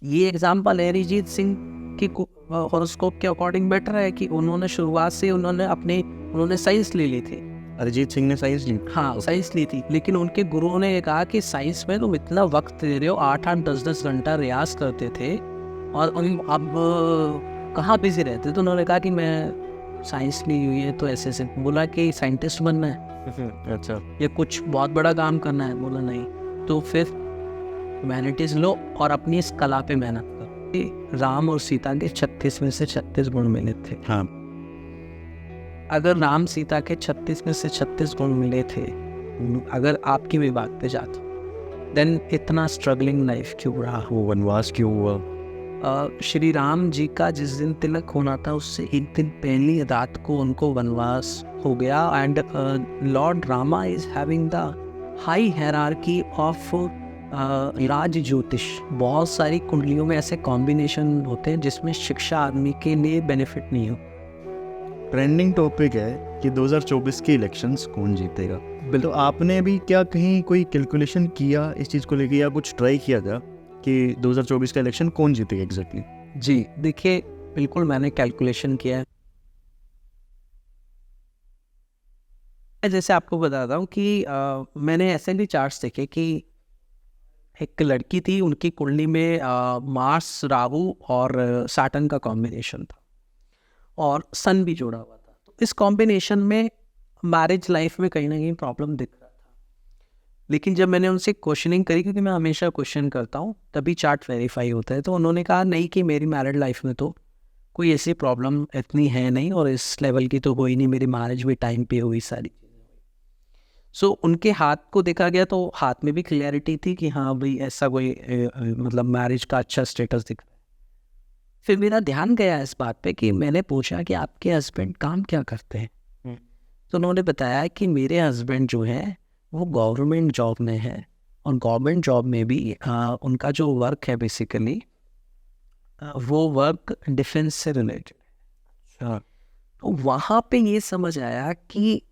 ये एग्जाम्पल है अरिजीत सिंह की हॉरोस्कोप के अकॉर्डिंग बेटर है कि उन्होंने शुरुआत से उन्होंने साइंस ले ली थी। अरिजीत सिंह ने साइंस ली? हाँ, साइंस ली थी, लेकिन उनके गुरुओं ने ये कहा कि साइंस में तुम इतना वक्त दे रहे हो, 8-8 10-10 घंटा रियाज करते थे और अब कहाँ बिजी रहते। तो उन्होंने कहा कि मैं साइंस ली हुई है, तो ऐसे बोला कि साइंटिस्ट बनना है अच्छा, या कुछ बहुत बड़ा काम करना है। बोला नहीं, तो फिर ह्यूमैनिटीज लो और अपनी इस कला पे मेहनत करो। राम और सीता के 36 में से 36 गुण मिले थे। हाँ। अगर राम सीता के 36 में से 36 गुण मिले थे, अगर आपकी भी बात पे जाता, देन इतना स्ट्रगलिंग लाइफ क्यों रहा? वो वनवास क्यों हुआ? श्री राम जी का जिस दिन तिलक होना था उससे एक दिन पहली रात को उनको वनवास हो गया। And Lord Rama is having the high hierarchy of raj jyotish. बहुत सारी कुंडलियों में ऐसे कॉम्बिनेशन होते हैं जिसमें शिक्षा आदमी के लिए बेनिफिट नहीं हो। ट्रेंडिंग टॉपिक है कि 2024 के इलेक्शंस कौन जीतेगा। तो आपने भी क्या कहीं कोई कैलकुलेशन किया इस चीज़ को लेके, या कुछ ट्राई किया था कि 2024 का इलेक्शन कौन जीतेगा एग्जैक्टली? जी देखिए, बिल्कुल मैंने कैलकुलेशन किया है। जैसे आपको बताता हूँ कि मैंने ऐसे भी चार्ट्स देखे कि एक लड़की थी, उनकी कुंडली में मार्स, राहु और सैटर्न का कॉम्बिनेशन था और सन भी जुड़ा हुआ था। तो इस कॉम्बिनेशन में मैरिज लाइफ में कहीं ना कहीं प्रॉब्लम दिख रहा था। लेकिन जब मैंने उनसे क्वेश्चनिंग करी, क्योंकि मैं हमेशा क्वेश्चन करता हूँ तभी चार्ट वेरीफाई होता है, तो उन्होंने कहा नहीं कि मेरी मैरिड लाइफ में तो कोई ऐसी प्रॉब्लम इतनी है नहीं और इस लेवल की तो कोई नहीं, मेरी मैरिज भी टाइम पे हुई, सारी चीज़ें हुई। सो उनके हाथ को देखा गया तो हाथ में भी क्लियरिटी थी कि हाँ भाई ऐसा कोई मतलब मैरिज का अच्छा स्टेटस दिख रहा है। फिर मेरा ध्यान गया इस बात पे कि मैंने पूछा कि आपके हस्बैंड काम क्या करते हैं। तो उन्होंने बताया कि मेरे हस्बैंड जो है वो गवर्नमेंट जॉब में है और गवर्नमेंट जॉब में भी उनका जो वर्क है बेसिकली वो वर्क डिफेंस से रिलेटेड है। तो वहाँ पे ये समझ आया कि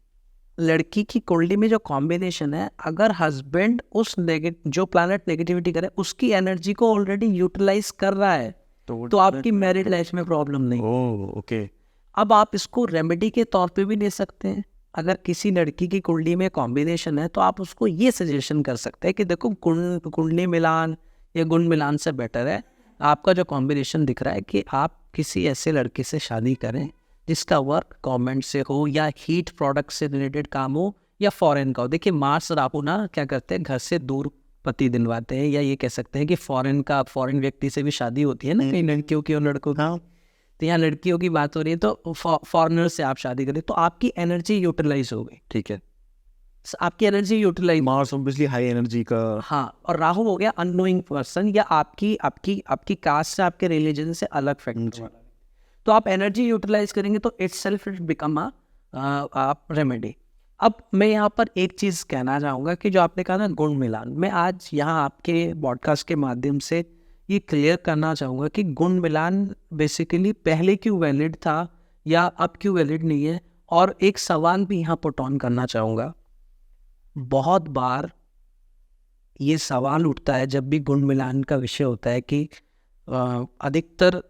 लड़की की कुंडली में जो कॉम्बिनेशन है, अगर हस्बैंड उस जो प्लैनेट नेगेटिविटी करे उसकी एनर्जी को ऑलरेडी यूटिलाइज कर रहा है तो आपकी मैरिड लाइफ में प्रॉब्लम नहीं। ओके। अब आप इसको रेमेडी के तौर पे भी ले सकते हैं। अगर किसी लड़की की कुंडली में कॉम्बिनेशन है तो आप उसको ये सजेशन कर सकते हैं कि देखो कुंडली मिलान या गुण मिलान से बेटर है आपका जो कॉम्बिनेशन दिख रहा है कि आप किसी ऐसे लड़के से शादी करें जिसका वर्क गवर्नमेंट से हो या हीट प्रोडक्ट से रिलेटेड काम हो या फॉरेन का हो। देखिए मार्स राहु ना क्या करते हैं, घर से दूर पति दिलवाते हैं, या ये कह सकते हैं कि फॉरेन व्यक्ति से भी शादी होती है ना कई लड़कियों की और लड़कों की। तो यहाँ लड़कियों की बात हो रही है तो फॉरेनर से आप शादी करें तो आपकी एनर्जी यूटिलाइज हो गई। ठीक है, आपकी energy utilise, Mars obviously high energy का। हाँ, और राहु हो गया अननोइंग पर्सन या आपकी कास्ट से आपके रिलीजन से अलग फैक्टर। तो आप एनर्जी यूटिलाइज करेंगे तो इट्स सेल्फ बिकम आप रेमेडी। अब मैं यहाँ पर एक चीज़ कहना चाहूँगा कि जो आपने कहा ना गुण मिलान, मैं आज यहाँ आपके पॉडकास्ट के माध्यम से ये क्लियर करना चाहूँगा कि गुण मिलान बेसिकली पहले क्यों वैलिड था या अब क्यों वैलिड नहीं है। और एक सवाल भी यहाँ पुट ऑन करना चाहूँगा, बहुत बार ये सवाल उठता है जब भी गुण मिलान का विषय होता है कि अधिकतर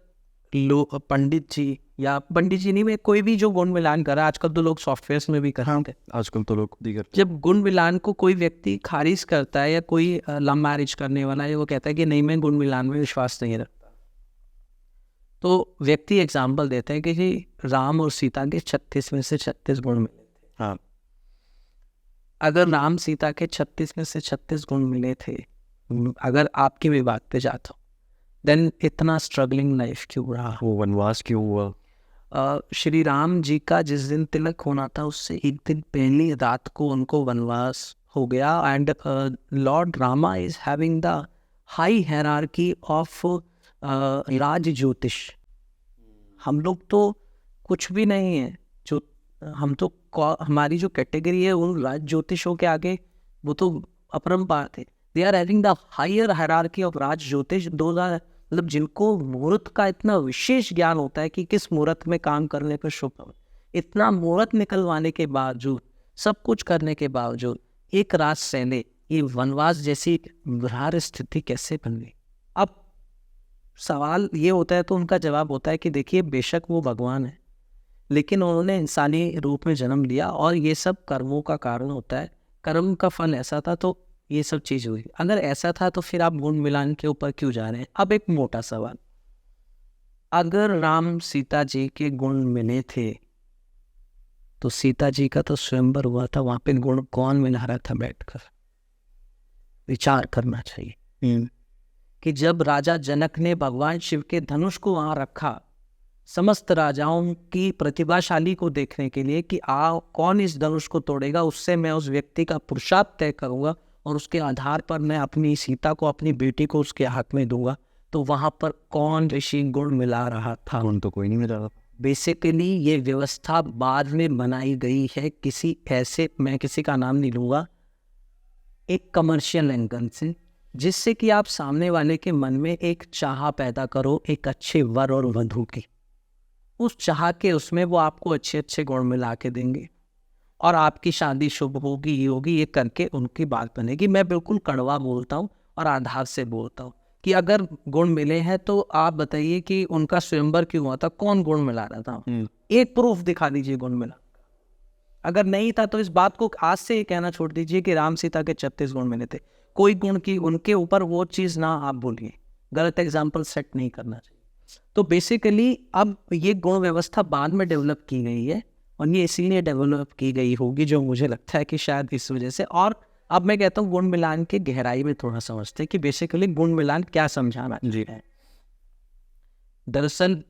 लोग पंडित जी नहीं, मैं कोई भी जो गुण मिलान कर रहा है, आजकल तो लोग सॉफ्टवेयर में भी कर रहे हैं, आजकल तो लोग खुद ही करते जब गुण मिलान को कोई व्यक्ति खारिज करता है या कोई लव मैरिज करने वाला है वो कहता है कि नहीं मैं गुण मिलान में विश्वास नहीं रखता, तो व्यक्ति एग्जाम्पल देते हैं कि जी राम और सीता के 36 में से 36 गुण मिले थे। हाँ, अगर राम सीता के 36 में से 36 गुण मिले थे, अगर आपकी भी बात पे जाता हूँ, देन इतना स्ट्रगलिंग लाइफ क्यों रहा? वो वनवास क्यों हुआ? श्री राम जी का जिस दिन तिलक होना था उससे एक दिन पहली रात को उनको वनवास हो गया। And Lord Rama is having the high hierarchy of raj jyotish. हम लोग तो कुछ भी नहीं है, जो हम तो हमारी जो कैटेगरी है उन राज ज्योतिषों के आगे वो तो अपरंपार थे। They are having the higher hierarchy of raj jyotish. मतलब जिनको मुहूर्त का इतना विशेष ज्ञान होता है कि किस मुहूर्त में काम करने पर शुभ है, इतना मुहूर्त निकलवाने के बावजूद, सब कुछ करने के बावजूद एक रात सहले ये वनवास जैसी विरार स्थिति कैसे बन गई? अब सवाल ये होता है तो उनका जवाब होता है कि देखिए बेशक वो भगवान है, लेकिन उन्होंने इंसानी रूप में जन्म लिया और ये सब कर्मों का कारण होता है, कर्म का फल ऐसा था तो ये सब चीज़ हुई। अगर ऐसा था तो फिर आप गुण मिलान के ऊपर क्यों जा रहे हैं? अब एक मोटा सवाल, अगर राम सीता जी के गुण मिले थे तो सीता जी का तो स्वयंवर हुआ था, वहां पे गुण कौन मिला रहा था बैठकर? विचार करना चाहिए कि जब राजा जनक ने भगवान शिव के धनुष को वहां रखा समस्त राजाओं की प्रतिभाशाली को देखने के लिए कि कौन इस धनुष को तोड़ेगा, उससे मैं उस व्यक्ति का पुरुषार्थ तय करूंगा और उसके आधार पर मैं अपनी सीता को, अपनी बेटी को उसके हाथ में दूंगा, तो वहां पर कौन ऋषि गुण मिला रहा था? गुण तो कोई नहीं मिला रहा। बेसिकली ये व्यवस्था बाद में बनाई गई है किसी ऐसे, मैं किसी का नाम नहीं लूंगा, एक कमर्शियल एंगल से, जिससे कि आप सामने वाले के मन में एक चाह पैदा करो एक अच्छे वर और वधू की। उस चाह के उसमें वो आपको अच्छे अच्छे गुण मिला के देंगे और आपकी शादी शुभ होगी, ये होगी, ये करके उनकी बात बनेगी। मैं बिल्कुल कड़वा बोलता हूँ और आधार से बोलता हूँ कि अगर गुण मिले हैं तो आप बताइए कि उनका स्वयंवर क्यों हुआ था, कौन गुण मिला रहा था? एक प्रूफ दिखा दीजिए गुण मिला। अगर नहीं था तो इस बात को आज से कहना छोड़ दीजिए कि राम सीता के 36 गुण मिले थे, कोई गुण की उनके ऊपर वो चीज़ ना आप बोलिए, गलत एग्जाम्पल सेट नहीं करना चाहिए। तो बेसिकली अब ये गुण व्यवस्था बाद में डेवलप की गई है और ये इसीलिए डेवलप की गई होगी जो मुझे लगता है कि शायद इस वजह से। और अब मैं कहता हूँ गुण मिलान के गहराई में थोड़ा समझते हैं कि बेसिकली गुण मिलान क्या समझाना है। दरअसल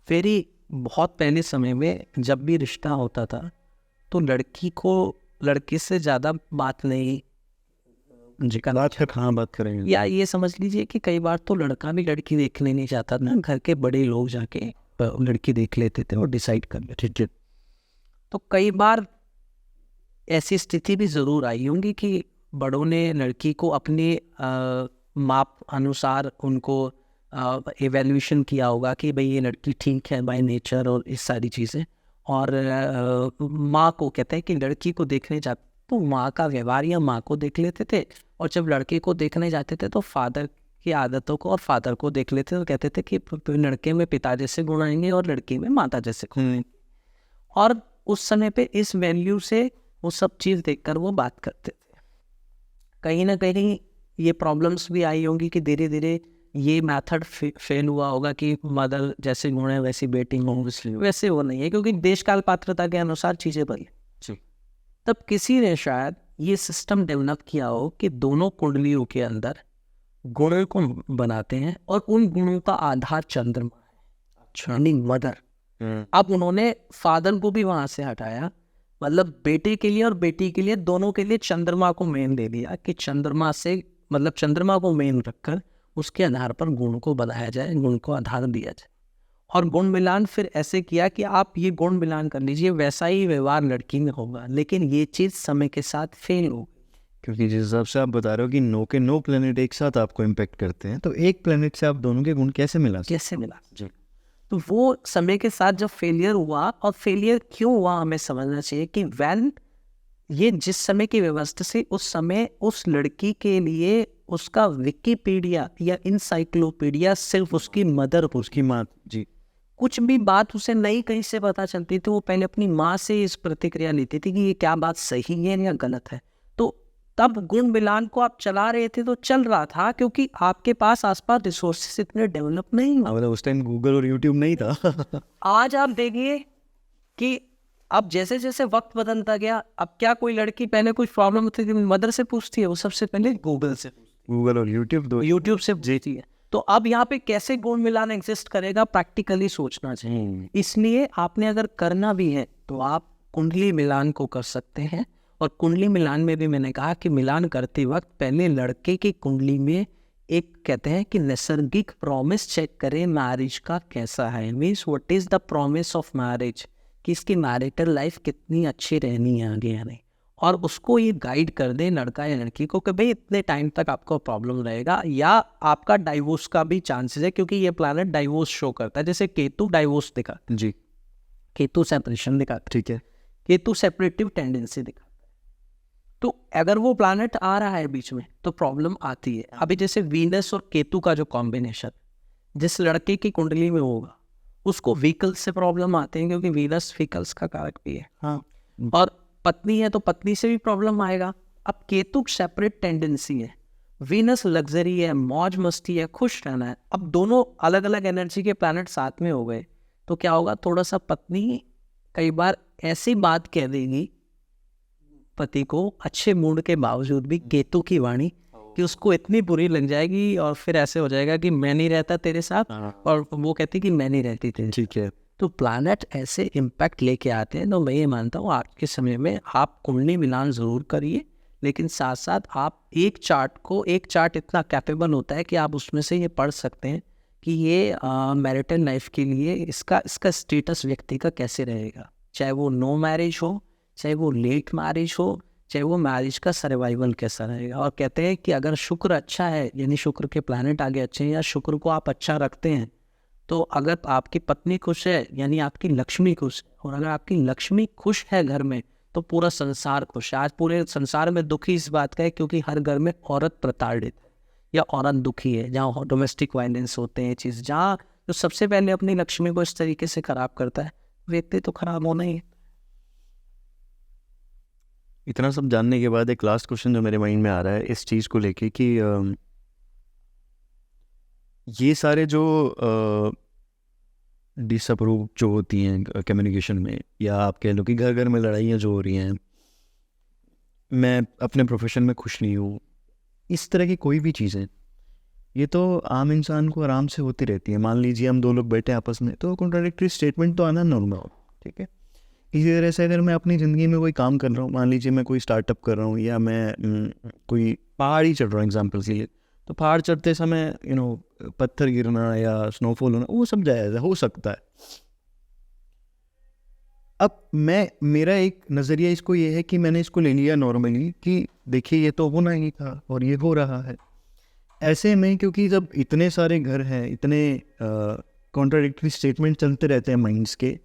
फेरी बहुत पहले समय में जब भी रिश्ता होता था तो लड़की को लड़के से ज़्यादा बात नहीं बात करेंगे, या ये समझ लीजिए कि कई बार तो लड़का भी लड़की देखने नहीं जाता था, घर के बड़े लोग जाके लड़की देख लेते थे और डिसाइड कर लेते थे। तो कई बार ऐसी स्थिति भी ज़रूर आई होंगी कि बड़ों ने लड़की को अपने माप अनुसार उनको एवेल्यूशन किया होगा कि भाई ये लड़की ठीक है बाय नेचर और इस सारी चीज़ें, और माँ को कहते हैं कि लड़की को देखने जाते तो माँ का व्यवहार या माँ को देख लेते थे, और जब लड़के को देखने जाते थे तो फादर की आदतों को और फादर को देख लेते तो कहते थे कि लड़के में पिता जैसे गुण आएंगे और लड़की में माता जैसे गुण आएंगे। और उस समय पे इस वैल्यू से वो सब चीज़ देखकर वो बात करते थे। कहीं ना कहीं ये प्रॉब्लम्स भी आई होंगी कि धीरे धीरे ये मेथड फेल हुआ होगा कि मदर जैसे गुण है वैसी बेटी हो, वैसे वो नहीं है क्योंकि देश काल पात्रता के अनुसार चीज़ें बदली। तब किसी ने शायद ये सिस्टम डेवलप किया हो कि दोनों कुंडलियों के अंदर गुणों को बनाते हैं और उन गुणों का आधार चंद्रमा है, अच्छा मदर। अब उन्होंने फादर को भी वहां से हटाया, मतलब बेटे के लिए और बेटी के लिए दोनों के लिए चंद्रमा को मेन दे दिया कि चंद्रमा से मतलब चंद्रमा को मेन रखकर उसके आधार पर गुण को बनाया जाए, गुण को आधार दिया जाए। और गुण मिलान फिर ऐसे किया कि आप ये गुण मिलान कर लीजिए, वैसा ही व्यवहार लड़की में होगा, लेकिन ये चीज़ समय के साथ फेल हो गई। क्योंकि जिस हिसाब से आप बता रहे हो कि 9 के 9 प्लेनेट एक साथ आपको इम्पेक्ट करते हैं, तो एक प्लेनेट से आप दोनों के गुण कैसे मिला जी। तो वो समय के साथ जब फेलियर हुआ, और फेलियर क्यों हुआ हमें समझना चाहिए कि वैन ये जिस समय की व्यवस्था से उस समय उस लड़की के लिए उसका विकिपीडिया या इंसाइक्लोपीडिया सिर्फ उसकी मदर, उसकी माँ जी, कुछ भी बात उसे नहीं कहीं से पता चलती थी, वो पहले अपनी माँ से इस प्रतिक्रिया लेती थी कि ये क्या बात सही है या गलत है। तो तब गुण मिलान को आप चला रहे थे तो चल रहा था क्योंकि आपके पास आसपास रिसोर्सेस इतने डेवलप नहीं हुए, मतलब उस टाइम गूगल और यूट्यूब नहीं था। आज आप देखिए कि अब जैसे जैसे वक्त बदलता गया, अब क्या कोई लड़की पहले कुछ प्रॉब्लम होती थी मदर से पूछती है, वो सबसे पहले गूगल और यूट्यूब से पूछती है। तो अब यहाँ पे कैसे गुण मिलान एग्जिस्ट करेगा, प्रैक्टिकली सोचना चाहिए। इसलिए आपने अगर करना भी है तो आप कुंडली मिलान को कर सकते हैं, और कुंडली मिलान में भी मैंने कहा कि मिलान करते वक्त पहले लड़के की कुंडली में एक कहते हैं कि नैसर्गिक प्रॉमिस चेक करें मैरिज का कैसा है, means what is the promise of marriage, कि इसकी मैरिटल लाइफ कितनी अच्छी रहनी है आगे या नहीं, और उसको ये गाइड कर दे लड़का या लड़की को कि भाई इतने टाइम तक आपको प्रॉब्लम रहेगा या आपका डाइवोर्स का भी चांसेस है, क्योंकि ये प्लैनेट डाइवोर्स शो करता है। जैसे केतु डाइवोर्स दिखाता जी, केतु सेपरेशन दिखाता, ठीक है, केतु सेपरेटिव टेंडेंसी दिखाता है। तो अगर वो प्लैनेट आ रहा है बीच में तो प्रॉब्लम आती है। अभी जैसे वीनस और केतु का जो कॉम्बिनेशन, जिस लड़के की कुंडली में होगा उसको व्हीकल्स से प्रॉब्लम आते हैं, क्योंकि वीनस व्हीकल्स का कारक भी है। हाँ, और पत्नी है तो पत्नी से भी प्रॉब्लम आएगा। अब केतु सेपरेट टेंडेंसी है, वीनस लग्जरी है, मौज मस्ती है, खुश रहना है। अब दोनों अलग अलग एनर्जी के प्लैनेट साथ में हो गए तो क्या होगा, थोड़ा सा पत्नी कई बार ऐसी बात कह देगी पति को अच्छे मूड के बावजूद भी, केतु की वाणी, कि उसको इतनी बुरी लग जाएगी और फिर ऐसे हो जाएगा कि मैं नहीं रहता तेरे साथ, और वो कहती कि मैं नहीं रहती तेरे। ठीक है। तो प्लैनेट ऐसे इम्पैक्ट लेके आते हैं। तो मैं ये मानता हूँ आज के समय में आप कुंडली मिलान ज़रूर करिए, लेकिन साथ साथ आप एक चार्ट इतना कैपेबल होता है कि आप उसमें से ये पढ़ सकते हैं कि ये मैरिटल लाइफ के लिए इसका स्टेटस व्यक्ति का कैसे रहेगा, चाहे वो नो मैरिज हो, चाहे वो लेट मैरिज हो, चाहे वो मैरिज का सर्वाइवल कैसा रहेगा। और कहते हैं कि अगर शुक्र अच्छा है, यानी शुक्र के प्लैनेट आगे अच्छे हैं, या शुक्र को आप अच्छा रखते हैं, तो अगर आपकी पत्नी खुश है यानी आपकी लक्ष्मी खुश है, और अगर आपकी लक्ष्मी खुश है घर में तो पूरा संसार खुश है। आज पूरे संसार में दुखी इस बात का है क्योंकि हर घर में औरत प्रताड़ित है या औरत दुखी है, जहाँ डोमेस्टिक वायलेंस होते हैं चीज़, जहाँ जो सबसे पहले अपनी लक्ष्मी को इस तरीके से खराब करता है, व्यक्ति तो खराब होना ही है। इतना सब जानने के बाद एक लास्ट क्वेश्चन जो मेरे माइंड में आ रहा है इस चीज़ को लेके कि ये सारे जो डिसअप्रूव जो होती हैं कम्युनिकेशन में, या आप कह लो कि घर घर में लड़ाइयाँ जो हो रही हैं, मैं अपने प्रोफेशन में खुश नहीं हूँ, इस तरह की कोई भी चीज़ें, ये तो आम इंसान को आराम से होती रहती है। मान लीजिए हम दो लोग बैठे आपस में, तो कॉन्ट्राडिक्टरी स्टेटमेंट तो आना नॉर्मल, ठीक है। इसी तरह से अगर मैं अपनी ज़िंदगी में कोई काम कर रहा हूँ, मान लीजिए मैं कोई स्टार्टअप कर रहा हूँ, या मैं कोई पहाड़ ही चढ़ रहा हूँ एग्जाम्पल के लिए, तो पहाड़ चढ़ते समय पत्थर गिरना या स्नोफॉल होना वो सब जायज़ है, हो सकता है। अब मेरा एक नज़रिया इसको ये है कि मैंने इसको ले लिया नॉर्मली कि देखिए ये तो होना ही था और ये हो रहा है। ऐसे में क्योंकि जब इतने सारे घर हैं, इतने कॉन्ट्राडिक्टरी स्टेटमेंट चलते रहते हैं माइंड्स के,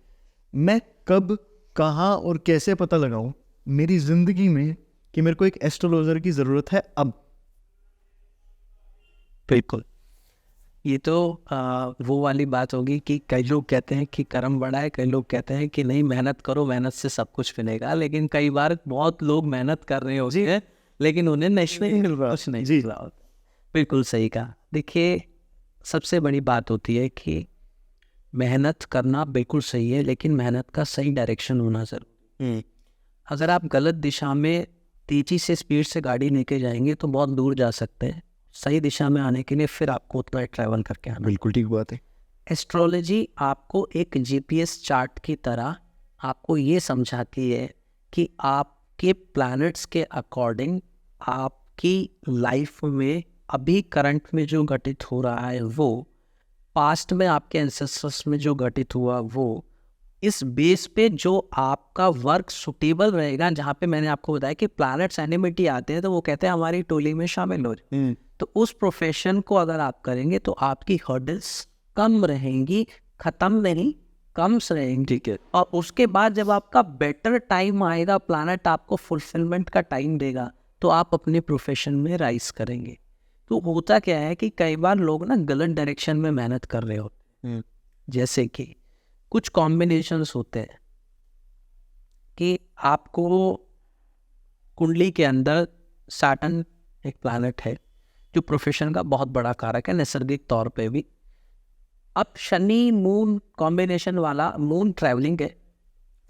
मैं कब कहाँ और कैसे पता लगाऊं मेरी ज़िंदगी में कि मेरे को एक एस्ट्रोलॉजर की ज़रूरत है अब। बिल्कुल, ये तो वो वाली बात होगी कि कई लोग कहते हैं कि कर्म बड़ा है, कई लोग कहते हैं कि नहीं मेहनत करो, मेहनत से सब कुछ मिलेगा। लेकिन कई बार बहुत लोग मेहनत कर रहे होते हैं लेकिन उन्हें नहीं मिल रहा, कुछ नहीं मिल रहा होता। बिल्कुल सही कहा। देखिए, सबसे बड़ी बात होती है कि मेहनत करना बिल्कुल सही है, लेकिन मेहनत का सही डायरेक्शन होना ज़रूरी। अगर आप गलत दिशा में तेज़ी से स्पीड से गाड़ी लेके जाएंगे तो बहुत दूर जा सकते हैं। सही दिशा में आने के लिए फिर आपको उतना ट्रैवल करके आना। बिल्कुल ठीक बात है। एस्ट्रोलॉजी आपको एक जीपीएस चार्ट की तरह आपको ये समझाती है कि आपके प्लैनेट्स के अकॉर्डिंग आपकी लाइफ में अभी करंट में जो घटित हो रहा है वो, पास्ट में आपके एंसेस्टर्स में जो घटित हुआ वो, इस बेस पे जो आपका वर्क सुटेबल रहेगा। जहाँ पे मैंने आपको बताया कि प्लैनेट्स एनिमिटी आते हैं तो वो कहते हैं हमारी टोली में शामिल हो जाए, तो उस प्रोफेशन को अगर आप करेंगे तो आपकी हर्डल्स कम रहेंगी, ख़त्म नहीं, कम रहेंगी, ठीक है। और उसके बाद जब आपका बेटर टाइम आएगा, प्लैनेट आपको फुलफिलमेंट का टाइम देगा, तो आप अपने प्रोफेशन में राइज करेंगे। तो होता क्या है कि कई बार लोग ना गलत डायरेक्शन में मेहनत कर रहे होते हैं। जैसे कि कुछ कॉम्बिनेशंस होते हैं कि आपको कुंडली के अंदर सैटर्न एक प्लैनेट है जो प्रोफेशन का बहुत बड़ा कारक है नैसर्गिक तौर पे भी। अब शनि मून कॉम्बिनेशन वाला, मून ट्रैवलिंग है,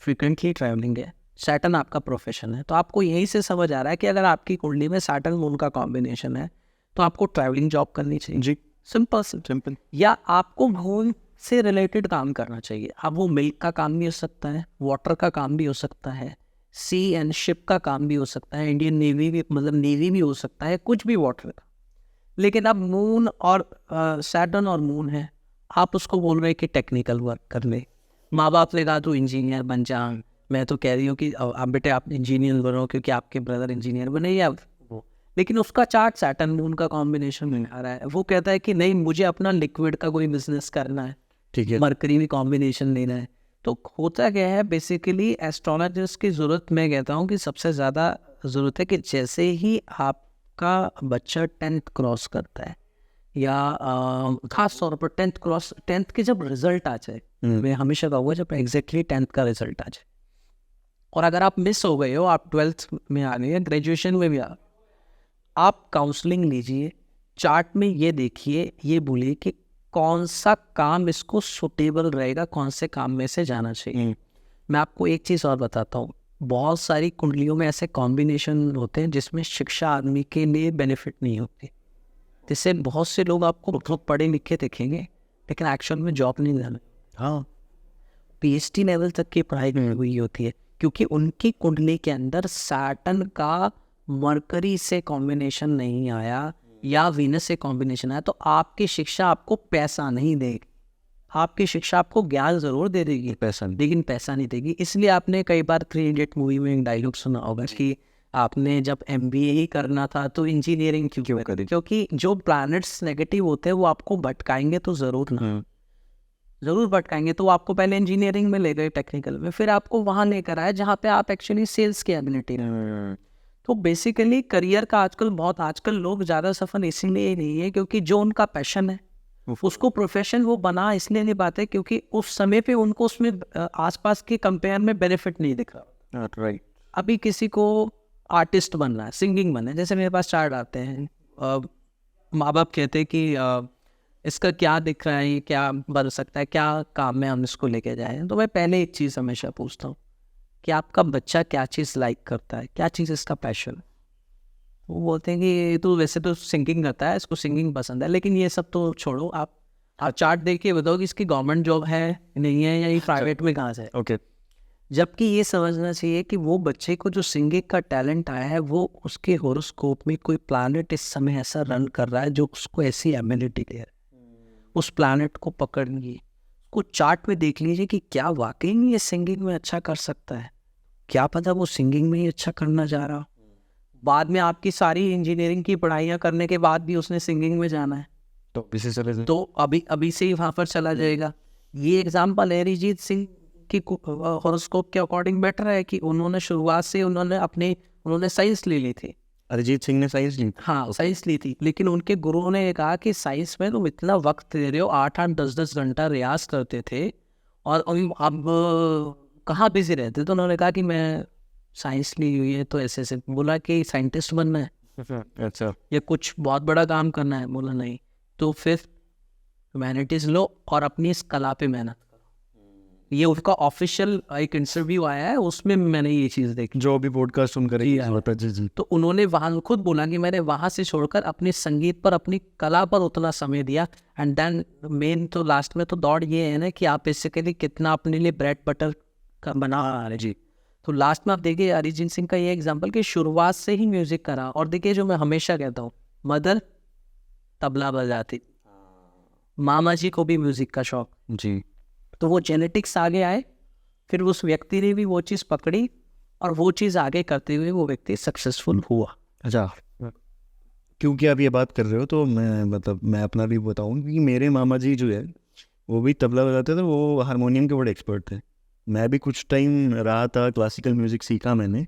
फ्रीक्वेंटली ट्रैवलिंग है, सैटर्न आपका प्रोफेशन है। तो आपको यहीं से समझ आ रहा है कि अगर आपकी कुंडली में सैटर्न मून का कॉम्बिनेशन है तो आपको ट्रैवलिंग जॉब करनी चाहिए जी, सिंपल। या आपको मून से रिलेटेड काम करना चाहिए। अब वो मिल्क का काम भी हो सकता है, वाटर का काम भी हो सकता है, सी एंड शिप का काम भी हो सकता है, इंडियन नेवी भी, मतलब नेवी भी हो सकता है, कुछ भी वाटर का। लेकिन अब मून और सैटर्न और मून है, आप उसको बोल रहे हैं कि टेक्निकल वर्क कर ले। माँ बाप ने कहा तो इंजीनियर बन जा, मैं तो कह रही हूँ कि आप बेटे आप इंजीनियर बनो क्योंकि आपके ब्रदर इंजीनियर बने या वो। लेकिन उसका चार्ट सैटर्न मून का कॉम्बिनेशन में आ रहा है, वो कहता है कि नहीं मुझे अपना लिक्विड का कोई बिजनेस करना है, ठीक है, मरकरी भी कॉम्बिनेशन लेना है। तो होता क्या है बेसिकली, एस्ट्रोलॉजर्स की ज़रूरत मैं कहता हूँ कि सबसे ज़्यादा ज़रूरत है कि जैसे ही आपका बच्चा 10th क्रॉस करता है या खास तौर पर 10th के जब रिजल्ट आ जाए, मैं हमेशा कहूँगा जब एग्जैक्टली 10th का रिजल्ट आ जाए, और अगर आप मिस हो गए हो, आप 12th में आ गए या ग्रेजुएशन में भी आप काउंसलिंग लीजिए, चार्ट में ये देखिए, ये बोलिए कि कौन सा काम इसको सुटेबल रहेगा, कौन से काम में से जाना चाहिए। मैं आपको एक चीज़ और बताता हूँ, बहुत सारी कुंडलियों में ऐसे कॉम्बिनेशन होते हैं जिसमें शिक्षा आदमी के लिए बेनिफिट नहीं होती, जिससे बहुत से लोग आपको बहुत पढ़े लिखे दिखेंगे लेकिन एक्शन में जॉब नहीं देना। हाँ, PhD लेवल तक की पढ़ाई हुई होती है, क्योंकि उनकी कुंडली के अंदर सैटर्न का मरकरी से कॉम्बिनेशन नहीं आया या वीनस से कॉम्बिनेशन आया, तो आपकी शिक्षा आपको पैसा नहीं देगी। आपकी शिक्षा आपको ज्ञान जरूर दे देगी, पैसा नहीं। लेकिन पैसा नहीं देगी। इसलिए आपने कई बार 3 इडियट मूवी में एक डायलॉग सुना होगा कि आपने जब MBA ही करना था तो इंजीनियरिंग क्यों करी? क्योंकि जो प्लैनेट्स नेगेटिव होते हैं वो आपको भटकाएंगे तो जरूर भटकाएंगे। तो वो आपको पहले इंजीनियरिंग में ले गए, टेक्निकल में, फिर आपको वहाँ लेकर आए जहाँ पे आप एक्चुअली सेल्स की एबिलिटी। तो बेसिकली करियर का आजकल लोग ज़्यादा सफल इसीलिए नहीं है क्योंकि जो उनका पैशन है उसको प्रोफेशन वो बना इसलिए नहीं पाते क्योंकि उस समय पे उनको उसमें आसपास के कंपेयर में बेनिफिट नहीं दिख रहा। राइट। अभी किसी को आर्टिस्ट बनना है, सिंगिंग बनना है, जैसे मेरे पास चार्ट आते हैं, माँ बाप कहते हैं कि इसका क्या दिख रहा है, ये क्या बन सकता है, क्या काम में हम इसको लेके जाएं। तो मैं पहले एक चीज़ हमेशा पूछता हूँ कि आपका बच्चा क्या चीज़ लाइक करता है, क्या चीज़ इसका पैशन है। वो बोलते हैं कि तो वैसे तो सिंगिंग करता है, इसको सिंगिंग पसंद है, लेकिन ये सब तो छोड़ो, आप चार्ट देख के बताओ कि इसकी गवर्नमेंट जॉब है नहीं है या ये प्राइवेट में कहाँ से है। ओके। जबकि ये समझना चाहिए कि वो बच्चे को जो सिंगिंग का टैलेंट आया है वो उसके होरोस्कोप में कोई प्लैनेट इस समय ऐसा रन कर रहा है जो उसको ऐसी एबिलिटी दे रहा है। उस प्लैनेट को पकड़िए, को चार्ट में देख लीजिए कि क्या वाकई में ये सिंगिंग में अच्छा कर सकता है, क्या पता वो सिंगिंग में ही अच्छा करना जा रहा। बाद में आपकी सारी इंजीनियरिंग की पढ़ाइयाँ करने के बाद भी उसने सिंगिंग में जाना है तो अभी से ही वहाँ पर चला जाएगा। ये एग्जाम्पल है अरिजीत सिंह की हॉरोस्कोप के अकॉर्डिंग बेटर है कि उन्होंने शुरुआत से उन्होंने साइंस ले ली थी। अरिजीत सिंह ने साइंस ली? हाँ, साइंस ली थी, लेकिन उनके गुरुओं ने कहा कि साइंस में तुम इतना वक्त दे रहे हो, 8-8 10-10 घंटा रियाज करते थे और अब कहाँ बिजी रहते। तो उन्होंने कहा कि मैं साइंस ली हुई है तो ऐसे बोला कि साइंटिस्ट बनना है अच्छा, या कुछ बहुत बड़ा काम करना है, बोला नहीं तो फिर ह्यूमैनिटीज लो और अपनी इस कला पे मेहनत करो। ये उनका ऑफिशियल एक इंटरव्यू आया है, उसमें मैंने ये चीज़ देखी, जो भी पॉडकास्ट सुन कर। जी। तो उन्होंने वहाँ खुद बोला कि मैंने वहाँ से छोड़कर अपने संगीत पर, अपनी कला पर उतना समय दिया। एंड देन मेन तो लास्ट में तो दौड़ ये है ना कि आप बेसिकली कितना अपने लिए ब्रेड बटर का बना रहे जी। तो लास्ट में आप देखिए अरिजीत सिंह का ये एग्जाम्पल कि शुरुआत से ही म्यूजिक करा। और देखिए जो मैं हमेशा कहता हूँ, मदर तबला बजाती, मामा जी को भी म्यूजिक का शौक जी। तो वो जेनेटिक्स आगे आए, फिर उस व्यक्ति ने भी वो चीज़ पकड़ी और वो चीज़ आगे करते हुए वो व्यक्ति सक्सेसफुल हुआ। अच्छा, क्योंकि आप ये बात कर रहे हो तो मैं अपना भी बताऊँ कि मेरे मामा जी जो है वो भी तबला बजाते थे, वो हारमोनियम के बड़े एक्सपर्ट थे। मैं भी कुछ टाइम रहा था, क्लासिकल म्यूज़िक सीखा मैंने।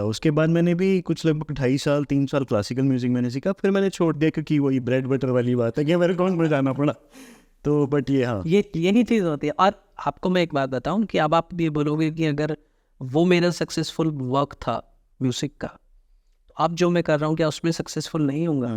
उसके बाद मैंने भी कुछ लगभग 2.5 साल क्लासिकल म्यूज़िक मैंने सीखा, फिर मैंने छोड़ दिया क्योंकि वही ब्रेड बटर वाली बात है कि मेरे कौन बजाना पड़ा। तो बट ये हाँ, यही चीज़ होती है। और आपको मैं एक बात बताऊं कि अब आप ये बोलोगे कि अगर वो मेरा सक्सेसफुल वर्क था म्यूज़िक का, तो अब जो मैं कर रहा हूँ क्या उसमें सक्सेसफुल नहीं होऊंगा?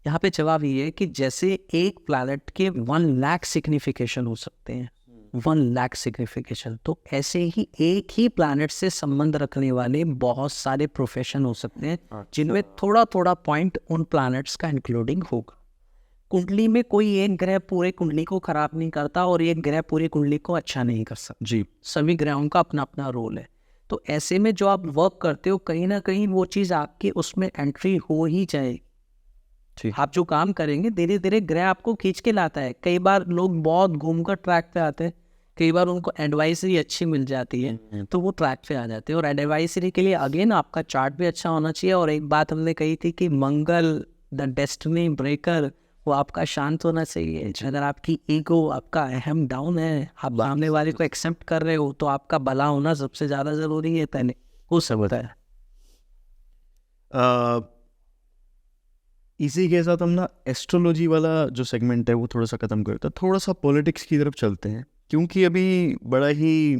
यहाँ पे जवाब ये है कि जैसे एक प्लैनेट के 1 लाख सिग्निफिकेशन हो सकते हैं, 1 लाख सिग्निफिकेशन, तो ऐसे ही एक ही प्लैनेट से संबंध रखने वाले बहुत सारे प्रोफेशन हो सकते हैं जिनमें थोड़ा थोड़ा पॉइंट उन प्लैनेट्स का इंक्लूडिंग होगा। कुंडली में कोई एक ग्रह पूरे कुंडली को खराब नहीं करता और एक ग्रह पूरी कुंडली को अच्छा नहीं कर सकता जी। सभी ग्रहों का अपना अपना रोल है। तो ऐसे में जो आप वर्क करते हो कहीं ना कहीं वो चीज़ आपकी उसमें एंट्री हो ही जाएगी। आप जो काम करेंगे धीरे धीरे ग्रह आपको खींच के लाता है। कई बार लोग बहुत घूमकर ट्रैक पे आते हैं, कई बार उनको एडवाइजरी अच्छी मिल जाती है तो वो ट्रैक पे आ जाते हैं। और एडवाइजरी के लिए अगेन आपका चार्ट भी अच्छा होना चाहिए। और एक बात हमने कही थी कि मंगल द डेस्टिनी ब्रेकर, वो आपका शांत होना चाहिए। अगर आपकी ईगो, आपका अहम डाउन है, आप सामने वाले को एक्सेप्ट कर रहे हो, तो आपका भला होना सबसे ज़्यादा ज़रूरी है पहले, वो सब होता है। इसी के साथ हम ना एस्ट्रोलॉजी वाला जो सेगमेंट है वो थोड़ा सा ख़त्म करते हैं, थोड़ा सा पॉलिटिक्स की तरफ चलते हैं, क्योंकि अभी बड़ा ही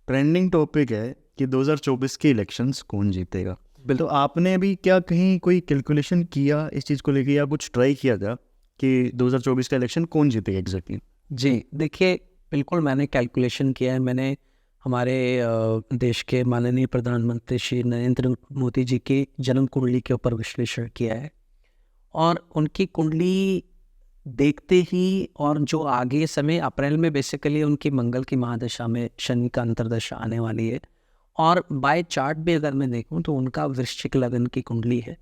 ट्रेंडिंग टॉपिक है कि 2024 के इलेक्शंस कौन जीतेगा। तो आपने अभी क्या कहीं कोई कैलकुलेशन किया इस चीज़ को लेके, या कुछ ट्राई किया था कि 2024 का इलेक्शन कौन जीतेगा एग्जैक्टली? जी, देखिए बिल्कुल मैंने कैलकुलेशन किया है। मैंने हमारे देश के माननीय प्रधानमंत्री श्री नरेंद्र मोदी जी की जन्म कुंडली के ऊपर विश्लेषण किया है, और उनकी कुंडली देखते ही, और जो आगे समय अप्रैल में बेसिकली उनकी मंगल की महादशा में शनि का अंतर्दशा आने वाली है, और बाय चार्ट भी अगर मैं देखूं तो उनका वृश्चिक लगन की कुंडली है,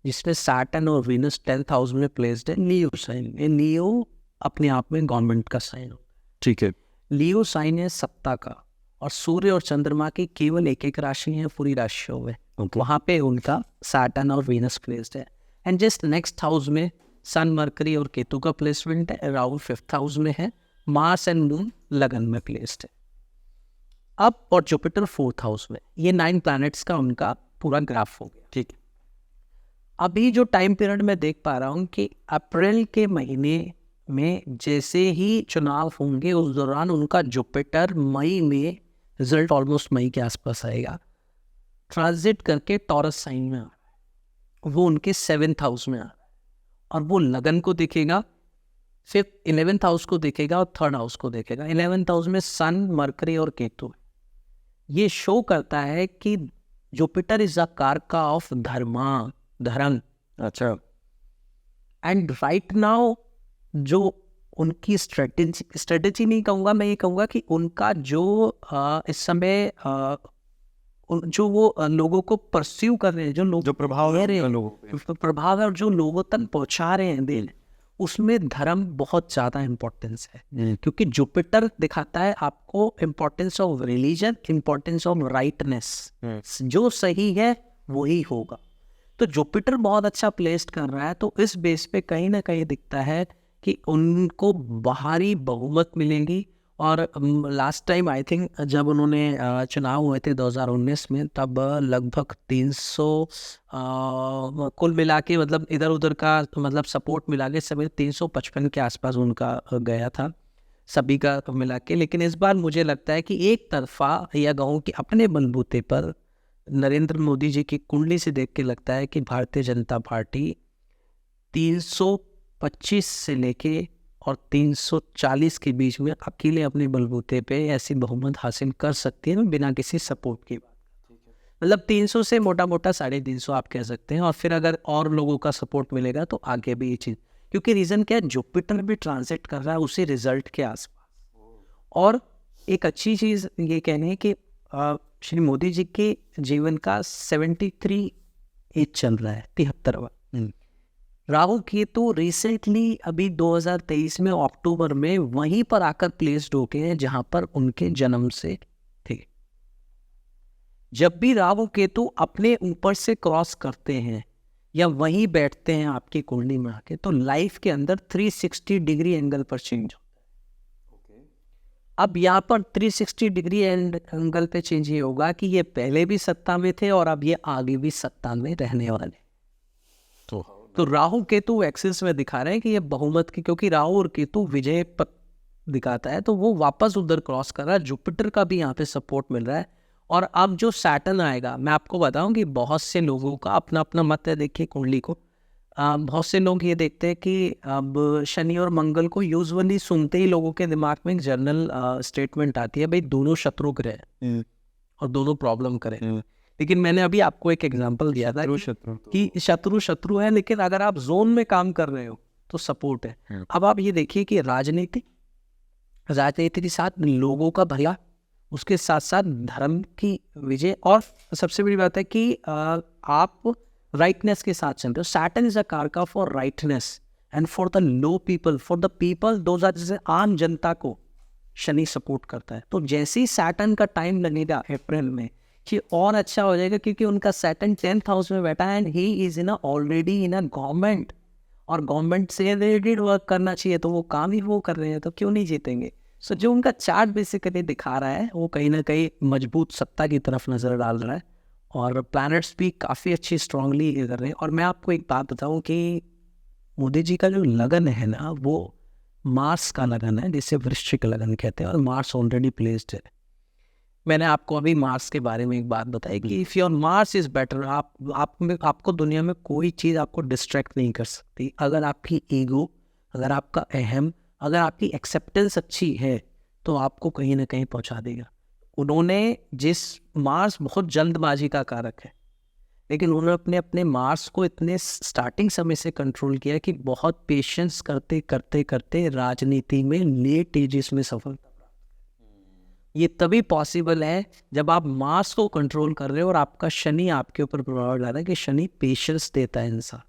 जिसमें सैटर्न और वीनस 10th हाउस में प्लेस्ड है। लियो साइन, ये लियो अपने आप में गवर्नमेंट का साइन हो, ठीक है। लियो साइन है सत्ता का, और सूर्य और चंद्रमा की केवल एक एक राशि है पूरी राशियों में, वहाँ पे उनका सैटर्न और वीनस प्लेस्ड है। एंड जस्ट नेक्स्ट हाउस में सन, मरकरी और केतु का प्लेसमेंट है। राहु 5th हाउस में है, मार्स एंड मून लगन में प्लेस्ड है अब, और जुपिटर 4th हाउस में। ये 9 प्लैनेट्स का उनका पूरा ग्राफ हो गया। ठीक है। अभी जो टाइम पीरियड में देख पा रहा हूँ कि अप्रैल के महीने में जैसे ही चुनाव होंगे, उस दौरान उनका जुपिटर मई में, रिजल्ट ऑलमोस्ट मई के आसपास आएगा, ट्रांजिट करके टॉरस साइन में आ रहा है। वो उनके 7th हाउस में आ रहा है, और वो लगन को देखेगा, फिर 11th हाउस को देखेगा और 3rd हाउस को देखेगा। 11th हाउस में सन, मरकरी और केतु है। ये शो करता है कि जुपिटर इज अ कारका ऑफ धर्म। अच्छा। एंड राइट नाउ जो उनकी स्ट्रेटेजी नहीं कहूँगा, मैं ये कहूँगा कि उनका जो इस समय जो वो लोगों को परस्यू कर रहे हैं, जो लोग जो प्रभाव कह है रहे हैं, लोगों पे। प्रभाव है, और जो लोगों तक पहुंचा रहे हैं दिल, उसमें धर्म बहुत ज़्यादा इम्पोर्टेंस है। क्योंकि जुपिटर दिखाता है आपको importance of religion, importance of rightness, जो सही है वही होगा। तो जुपिटर बहुत अच्छा प्लेस्ड कर रहा है, तो इस बेस पे कहीं ना कहीं दिखता है कि उनको बाहरी बहुमत मिलेंगी। और लास्ट टाइम आई थिंक जब उन्होंने चुनाव हुए थे 2019 में, तब लगभग 300 कुल मिला के, मतलब इधर उधर का मतलब सपोर्ट मिला के सभी 355 के आसपास उनका गया था, सभी का मिला के। लेकिन इस बार मुझे लगता है कि एक तरफा, या कहूँ कि अपने बलबूते पर, नरेंद्र मोदी जी की कुंडली से देख के लगता है कि भारतीय जनता पार्टी 325 से लेके और 340 के बीच में अकेले अपने बलबूते पे ऐसी बहुमत हासिल कर सकती है, बिना किसी सपोर्ट की बात। मतलब 300 से मोटा मोटा 350 आप कह सकते हैं, और फिर अगर और लोगों का सपोर्ट मिलेगा तो आगे भी ये चीज़, क्योंकि रीज़न क्या है, जुपिटर भी ट्रांजिट कर रहा है उसी रिजल्ट के आसपास। और एक अच्छी चीज़ ये कहनी है कि श्री मोदी जी के जीवन का 73 एज चल रहा है, 73वां। राहु केतु रिसेंटली अभी 2023 में अक्टूबर में वहीं पर आकर प्लेस्ड हो गए हैं जहां पर उनके जन्म से थे। जब भी राहु केतु अपने ऊपर से क्रॉस करते हैं या वहीं बैठते हैं आपकी कुंडली में आके, तो लाइफ के अंदर 360 डिग्री एंगल पर चेंज होता है। अब यहाँ पर 360 डिग्री एंगल पे चेंज ये होगा कि ये पहले भी सत्ता में थे और अब ये आगे भी सत्ता में रहने वाले। तो राहु केतु एक्सिस में दिखा रहे हैं कि ये बहुमत की, क्योंकि राहु और केतु विजय पथ दिखाता है, तो वो वापस उधर क्रॉस कर रहा है। जुपिटर का भी यहाँ पे सपोर्ट मिल रहा है। और अब जो सैटर्न आएगा, मैं आपको बताऊं कि बहुत से लोगों का अपना अपना मत है, देखिए कुंडली को। बहुत से लोग ये देखते हैं कि अब शनि और मंगल को यूजुअली सुनते ही लोगों के दिमाग में एक जनरल स्टेटमेंट आती है, भाई दोनों शत्रु ग्रह और दोनों प्रॉब्लम करें। लेकिन मैंने अभी आपको एक एग्जांपल दिया था कि शत्रु है, लेकिन अगर आप जोन में काम कर रहे हो तो सपोर्ट है। अब आप ये देखिए कि राजनीति के साथ लोगों का भला, उसके साथ साथ धर्म की विजय, और सबसे बड़ी बात है कि आप राइटनेस के साथ चलते हो। सैटर्न इज अ कारका for rightness and for the low people, for the people those are, जैसे आम जनता को शनि सपोर्ट करता है। तो जैसे ही सैटर्न का टाइम लगेगा अप्रैल में कि और अच्छा हो जाएगा, क्योंकि उनका सैटर्न 10th हाउस में बैठा है and he is in already in a government, और गवर्नमेंट से रिलेटेड वर्क करना चाहिए, तो वो काम ही वो कर रहे हैं, तो क्यों नहीं जीतेंगे। सो जो उनका चार्ट बेसिकली दिखा रहा है वो कहीं ना कहीं मजबूत सत्ता की तरफ नजर डाल रहा है। और प्लैनेट्स भी काफ़ी अच्छी स्ट्रांगली कर रहे हैं। और मैं आपको एक बात बताऊं कि मोदी जी का जो लगन है ना, वो मार्स का लगन है, जिसे वृश्चिक लगन कहते हैं, और मार्स ऑलरेडी प्लेस्ड है। मैंने आपको अभी मार्स के बारे में एक बात बताई कि if your Mars is better, आपको दुनिया में कोई चीज़ आपको डिस्ट्रैक्ट नहीं कर सकती। अगर आपकी ईगो, अगर आपका अहम, अगर आपकी एक्सेप्टेंस अच्छी है, तो आपको कहीं ना कहीं पहुंचा देगा। उन्होंने मार्स बहुत जल्दबाजी का कारक है, लेकिन उन्होंने अपने अपने मार्स को इतने स्टार्टिंग समय से कंट्रोल किया कि बहुत पेशेंस करते करते करते राजनीति में लेट एजेस में सफलता। ये तभी पॉसिबल है जब आप मास को कंट्रोल कर रहे हो और आपका शनि आपके ऊपर प्रभाव डाल रहा है, कि शनि पेशेंस देता है इंसान,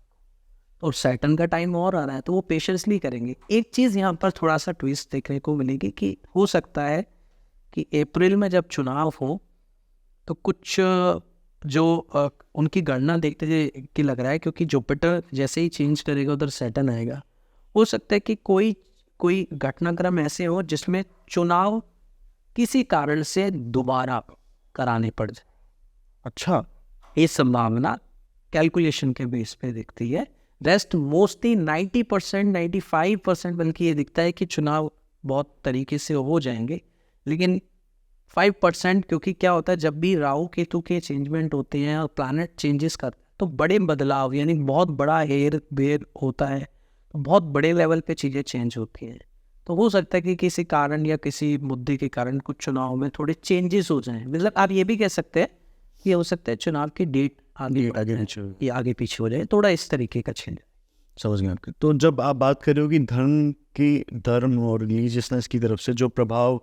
और सैटर्न का टाइम और आ रहा है, तो वो पेशेंसली करेंगे। एक चीज़ यहाँ पर थोड़ा सा ट्विस्ट देखने को मिलेगी कि हो सकता है कि अप्रैल में जब चुनाव हो तो कुछ उनकी गणना देखते कि लग रहा है, क्योंकि जुपिटर जैसे ही चेंज करेगा उधर सैटर्न आएगा, हो सकता है कि कोई घटनाक्रम ऐसे हो जिसमें चुनाव किसी कारण से दोबारा कराने पड़ जाए। अच्छा, ये संभावना कैलकुलेशन के बेस पे दिखती है। रेस्ट मोस्टली 90%, 95% बल्कि ये दिखता है कि चुनाव बहुत तरीके से हो जाएंगे, लेकिन 5%, क्योंकि क्या होता है जब भी राहु केतु के चेंजमेंट होते हैं और प्लैनेट चेंजेस करते हैं, तो बड़े बदलाव, यानी बहुत बड़ा हेर बेर होता है, तो बहुत बड़े लेवल पे चीज़ें चेंज होती हैं। तो हो सकता है कि किसी कारण या किसी मुद्दे के कारण कुछ चुनाव में थोड़े चेंजेस हो जाएं। मतलब आप ये भी कह सकते हैं कि हो सकता है चुनाव की डेट आगे पीछे हो जाए, थोड़ा इस तरीके का चेंज। समझ गए आपके। तो जब आप बात कर रहे हो कि धर्म और रिलीजियसनेस की तरफ से जो प्रभाव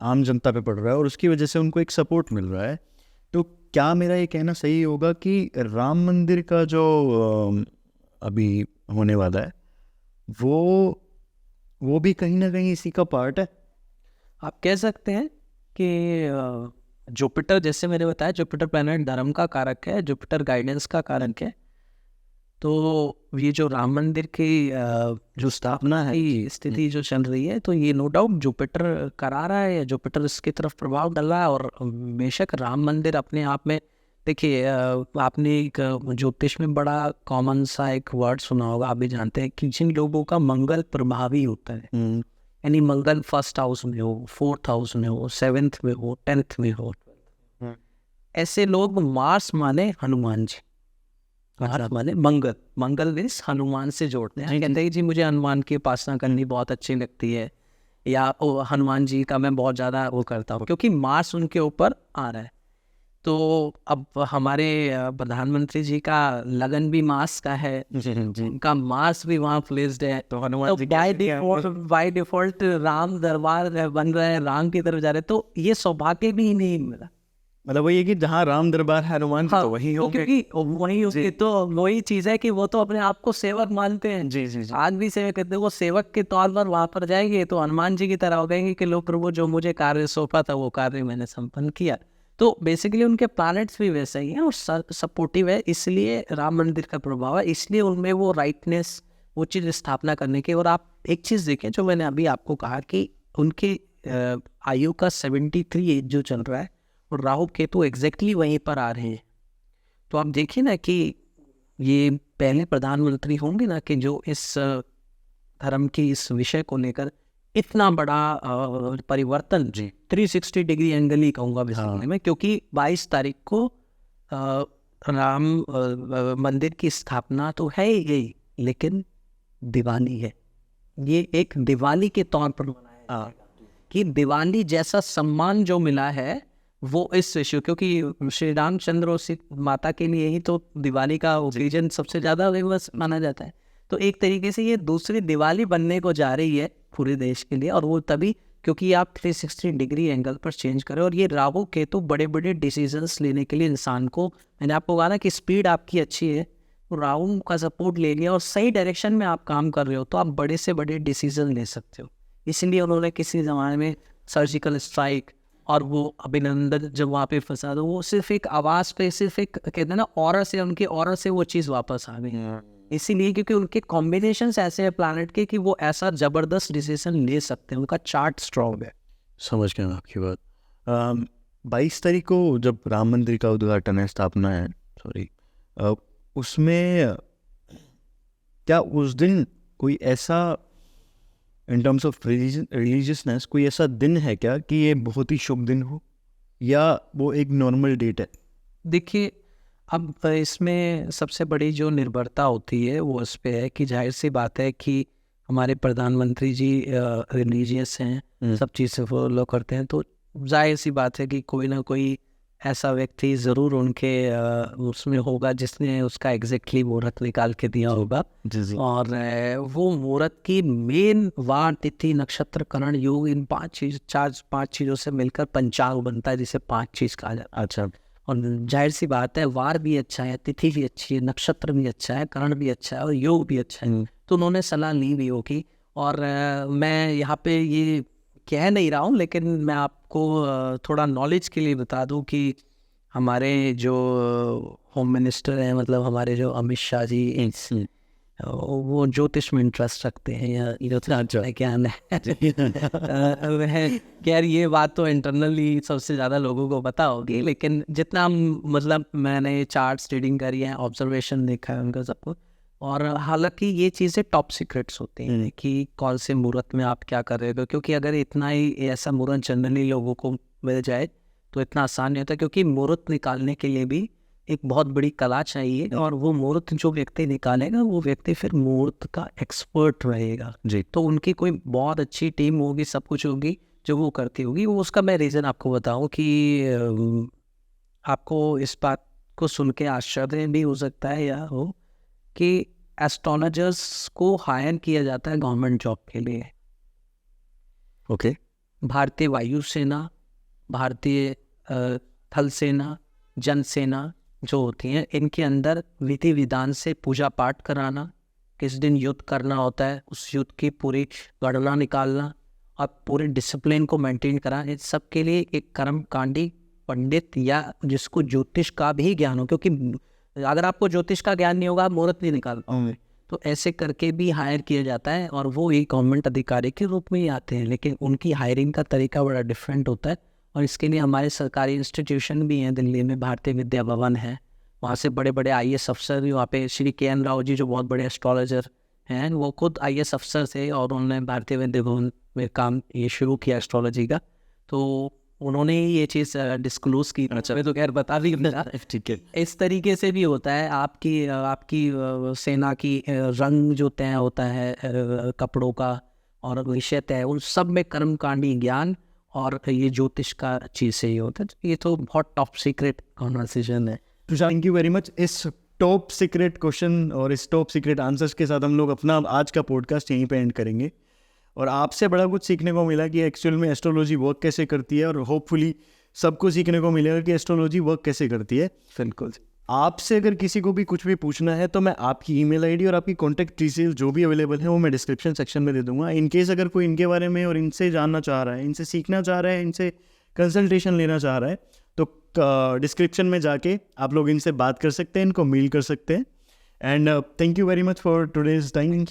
आम जनता पे पड़ रहा है और उसकी वजह से उनको एक सपोर्ट मिल रहा है, तो क्या मेरा ये कहना सही होगा कि राम मंदिर का जो अभी होने वाला है वो भी कहीं ना कहीं इसी का पार्ट है? आप कह सकते हैं कि जुपिटर, जैसे मैंने बताया, जुपिटर प्लैनेट धर्म का कारक है, जुपिटर गाइडेंस का कारक है। तो ये जो राम मंदिर की जो स्थापना है, स्थिति जो चल रही है, तो ये नो डाउट जुपिटर करा रहा है, जुपिटर इसकी तरफ प्रभाव डाल रहा है। और बेशक राम मंदिर अपने आप में, देखिए आपने एक ज्योतिष में बड़ा कॉमन सा एक वर्ड सुना होगा, आप भी जानते हैं कि जिन लोगों का मंगल प्रभावी होता है, यानी मंगल फर्स्ट हाउस में हो, फोर्थ हाउस में हो, सेवेंथ में हो, 10th में हो, ऐसे लोग, मार्स माने हनुमान जी, मार्स माने मंगल मीन्स हनुमान से जोड़ते हैं। कहते हैं कि जी मुझे हनुमान की उपासना करनी बहुत अच्छी लगती है, या हनुमान जी का मैं बहुत ज़्यादा वो करता हूँ, क्योंकि मार्स उनके ऊपर आ रहा है। तो अब हमारे प्रधानमंत्री जी का लगन भी मार्स का है, उनका मार्स भी वहाँ प्लेस्ड है, तो हनुमान जी बाय डिफॉल्ट राम दरबार बन रहा है, राम की तरफ जा रहे हैं, तो ये सौभाग्य भी नहीं मिला। मतलब वही है कि जहाँ राम दरबार है हनुमान जी तो वही होंगे, क्योंकि वही होंगे, तो वही चीज़ है कि वो तो अपने आप को सेवक मानते हैं। जी जी जी। आज भी सेवक कहते हैं, वो सेवक के तौर पर वहाँ पर जाएंगे तो हनुमान जी की तरह हो गएंगे कि लो प्रभु, जो मुझे कार्य सौंपा था वो कार्य मैंने संपन्न किया। तो बेसिकली उनके प्लैनेट्स भी वैसे ही हैं और सपोर्टिव है, इसलिए राम मंदिर का प्रभाव है, इसलिए उनमें वो राइटनेस, वो चीज़ स्थापना करने की। और आप एक चीज़ देखें जो मैंने अभी आपको कहा कि उनकी आयु का 73 एज जो चल रहा है, और राहु केतु एग्जैक्टली वहीं पर आ रहे हैं। तो आप देखिए ना कि ये पहले प्रधानमंत्री होंगे ना कि जो इस धर्म के इस विषय को लेकर इतना बड़ा परिवर्तन, 360 डिग्री एंगल ही कहूँगा बेसिकली में, क्योंकि 22 तारीख को राम मंदिर की स्थापना तो है ही, लेकिन दिवाली है। ये एक दिवाली के तौर पर मनाया कि दिवाली जैसा सम्मान जो मिला है वो इस विषय, क्योंकि श्री रामचंद्र और माता के लिए ही तो दिवाली का ओकेजन सबसे ज़्यादा फेमस माना जाता है। तो एक तरीके से ये दूसरी दिवाली बनने को जा रही है पूरे देश के लिए, और वो तभी क्योंकि आप 360 डिग्री एंगल पर चेंज करें। और ये राहु केतु बड़े बड़े डिसीजंस लेने के लिए इंसान को, मैंने आपको कहा ना कि स्पीड आपकी अच्छी है, तो राहु का सपोर्ट ले लिया और सही डायरेक्शन में आप काम कर रहे हो, तो आप बड़े से बड़े डिसीजन ले सकते हो। इसलिए उन्होंने किसी ज़माने में सर्जिकल स्ट्राइक और वो अभिनंदन जब वहाँ पे फंसा, तो वो सिर्फ एक आवाज़ पे, सिर्फ एक कहते हैं ना ऑरा से, उनके ऑरा से वो चीज़ वापस आ गई। इसीलिए क्योंकि उनके कॉम्बिनेशंस ऐसे हैं प्लैनेट के कि वो ऐसा ज़बरदस्त डिसीजन ले सकते हैं, उनका चार्ट स्ट्रॉन्ग है। समझ गया मैं आपकी बात। 22 तारीख को जब राम मंदिर का उद्घाटन है, स्थापना है, सॉरी, उसमें क्या उस दिन कोई ऐसा इन टर्म्स ऑफ रिलीजियसनेस कोई ऐसा दिन है क्या कि ये बहुत ही शुभ दिन हो, या वो एक नॉर्मल डेट है? देखिए, अब इसमें सबसे बड़ी जो निर्भरता होती है वो इस पे है कि जाहिर सी बात है कि हमारे प्रधानमंत्री जी रिलीजियस हैं, सब चीज़ें फॉलो करते हैं, तो जाहिर सी बात है कि कोई ना कोई ऐसा व्यक्ति ज़रूर उनके उसमें होगा जिसने उसका एग्जैक्टली मुहूर्त निकाल के दिया होगा। जी। और वो मुहूर्त की मेन वार, तिथि, नक्षत्र, करण, योग, इन 5 चीज़ों से मिलकर पंचांग बनता है, जिसे 5 चीज़ कहा जाता है। अच्छा। और जाहिर सी बात है, वार भी अच्छा है, तिथि भी अच्छी है, नक्षत्र भी अच्छा है, करण भी अच्छा है और योग भी अच्छा है। तो उन्होंने सलाह ली भी होगी। और मैं यहाँ पे ये कह नहीं रहा हूँ, लेकिन मैं आपको थोड़ा नॉलेज के लिए बता दूँ कि हमारे जो होम मिनिस्टर हैं, मतलब हमारे जो अमित शाह जी, वो ज्योतिष में इंटरेस्ट रखते हैं, या ज्ञान है। खैर ये बात तो इंटरनली सबसे ज़्यादा लोगों को पता होगी, लेकिन जितना मतलब मैंने चार्ट्स रीडिंग करी है, ऑब्जर्वेशन देखा है उनका सबको, और हालांकि ये चीज़ें टॉप सीक्रेट्स होती हैं कि कौन से मुहूर्त में आप क्या कर रहे हो, क्योंकि अगर इतना ही ऐसा मुहूर्त जनरली लोगों को मिल जाए तो इतना आसान नहीं होता, क्योंकि मुहूर्त निकालने के लिए भी एक बहुत बड़ी कला चाहिए, और वो मुहूर्त जो व्यक्ति निकालेगा वो व्यक्ति फिर मुहूर्त का एक्सपर्ट रहेगा जी। तो उनकी कोई बहुत अच्छी टीम होगी, सब कुछ होगी जो वो करती होगी। वो उसका मैं रीज़न आपको बताऊं कि आपको इस बात को सुन के आश्चर्य भी हो सकता है या हो कि एस्ट्रोलॉजर्स को हायर किया जाता है गवर्नमेंट जॉब के लिए। ओके। भारतीय वायुसेना, भारतीय थल सेना, जन सेना जो होती हैं, इनके अंदर विधि विधान से पूजा पाठ कराना, किस दिन युद्ध करना होता है उस युद्ध की पूरी गणना निकालना और पूरे डिसिप्लिन को मेंटेन कराना, इन सब के लिए एक कर्मकांडी पंडित या जिसको ज्योतिष का भी ज्ञान हो, क्योंकि अगर आपको ज्योतिष का ज्ञान नहीं होगा आप मुहूर्त नहीं निकाल पाओगे, तो ऐसे करके भी हायर किया जाता है और वो एक गवर्नमेंट अधिकारी के रूप में ही आते हैं, लेकिन उनकी हायरिंग का तरीका बड़ा डिफरेंट होता है। और इसके लिए हमारे सरकारी इंस्टीट्यूशन भी हैं, दिल्ली में भारतीय विद्या भवन है, वहाँ से बड़े बड़े IAS अफसर भी, वहाँ पे श्री KN राव जी जो बहुत बड़े एस्ट्रोलॉजर हैं, वो खुद IAS अफसर थे और उन्होंने भारतीय विद्या भवन में काम ये शुरू किया एस्ट्रोलॉजी का, तो उन्होंने ही ये चीज़ डिस्क्लोज की। मैं तो खैर बता भी नहीं रहा। ठीक है। इस तरीके से भी होता है, आपकी सेना की रंग जो तय होता है कपड़ों का और विषय तय, उन सब में कर्मकांडी ज्ञान और ये ज्योतिष का चीज़ से ही होता है। ये तो बहुत टॉप सीक्रेट कॉन्वर्सेशन है। Thank you very much. इस टॉप सीक्रेट क्वेश्चन और इस टॉप सीक्रेट आंसर्स के साथ हम लोग अपना आज का पॉडकास्ट यहीं पे एंड करेंगे, और आपसे बड़ा कुछ सीखने को मिला कि एक्चुअल में एस्ट्रोलॉजी वर्क कैसे करती है, और होपफुली सबको सीखने को मिलेगा कि एस्ट्रोलॉजी वर्क कैसे करती है। बिल्कुल। आपसे अगर किसी को भी कुछ भी पूछना है तो मैं आपकी ईमेल आईडी और आपकी कॉन्टैक्ट डिटेल जो भी अवेलेबल है वो मैं डिस्क्रिप्शन सेक्शन में दे दूंगा। इन केस अगर कोई इनके बारे में और इनसे जानना चाह रहा है, इनसे सीखना चाह रहा है, इनसे कंसल्टेशन लेना चाह रहा है, तो डिस्क्रिप्शन में जाके आप लोग इनसे बात कर सकते हैं, इनको मेल कर सकते हैं। And thank you very much for today's time.